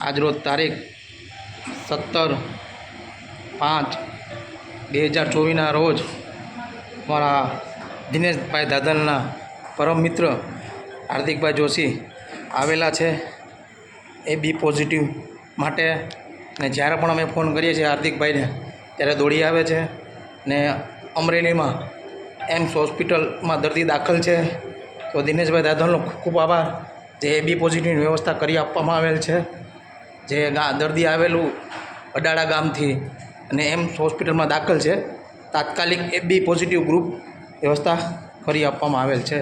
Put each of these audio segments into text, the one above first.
આજરોજ તારીખ 17/5/2024ના રોજ અમારા દિનેશભાઈ દાદલના પરમ મિત્ર હાર્દિકભાઈ જોશી આવેલા છે AB પોઝિટિવ માટે, ને જ્યારે પણ અમે ફોન કરીએ છીએ હાર્દિકભાઈને ત્યારે દોડી આવે છે. ને અમરેલીમાં એમ્સ હોસ્પિટલમાં દર્દી દાખલ છે. તો દિનેશભાઈ દાદલનો ખૂબ ખૂબ આભાર, જે AB પોઝિટિવની વ્યવસ્થા કરી આપવામાં આવેલ છે. જે દર્દી આવેલું અડાળા ગામથી અને એમ્સ હોસ્પિટલમાં દાખલ છે, તાત્કાલિક AB પોઝિટિવ ગ્રુપ વ્યવસ્થા કરી આપવામાં આવેલ છે.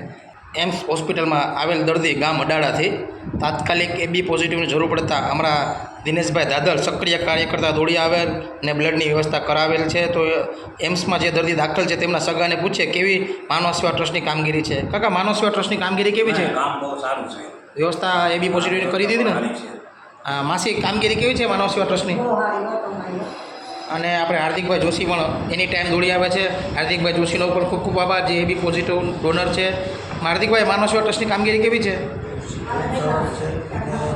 એમ્સ હોસ્પિટલમાં આવેલ દર્દી ગામ અડાળાથી તાત્કાલિક AB પોઝિટિવની જરૂર પડતા અમારા દિનેશભાઈ દાદલ સક્રિય કાર્યકર્તા દોડી આવેલ ને બ્લડની વ્યવસ્થા કરાવેલ છે. તો એમ્સમાં જે દર્દી દાખલ છે તેમના સગાને પૂછે કેવી માનવ સેવા ટ્રસ્ટની કામગીરી છે. કાકા, માનવ સેવા ટ્રસ્ટની કામગીરી કેવી છે? કામ બહુ સારું છે. વ્યવસ્થા AB પોઝિટિવની કરી દીધી ને? માસી, કામગીરી કેવી છે માનવ સેવા ટ્રસ્ટની? અને આપણે હાર્દિકભાઈ જોશી પણ એની ટાઈમ દોડી આવે છે. હાર્દિકભાઈ જોશીનો પણ ખૂબ ખૂબ આભાર, જે AB પોઝિટિવ ડોનર છે. હાર્દિકભાઈ, માનવ સેવા ટ્રસ્ટની કામગીરી કેવી છે?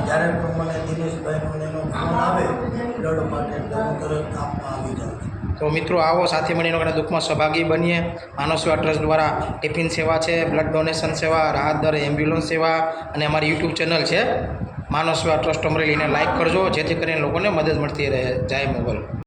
જ્યારે પણ મને દિનેશભાઈનો એનો ફોન આવે બ્લડ માટે તો હું તરત આપવા આવી જાઉં છું. તો મિત્રો, આવો સાથે મળીને ઘણા દુઃખમાં સહભાગી બનીએ. માનવ સેવા ટ્રસ્ટ દ્વારા ટિફિન સેવા છે, બ્લડ ડોનેશન સેવા, રાહત દર એમ્બ્યુલન્સ સેવા અને અમારી યુટ્યુબ ચેનલ છે માનવ સેવા ટ્રસ્ટ અમરેલીને લાઇક કરજો, જેથી કરીને લોકોને મદદ મળતી રહે. જય મોગલ.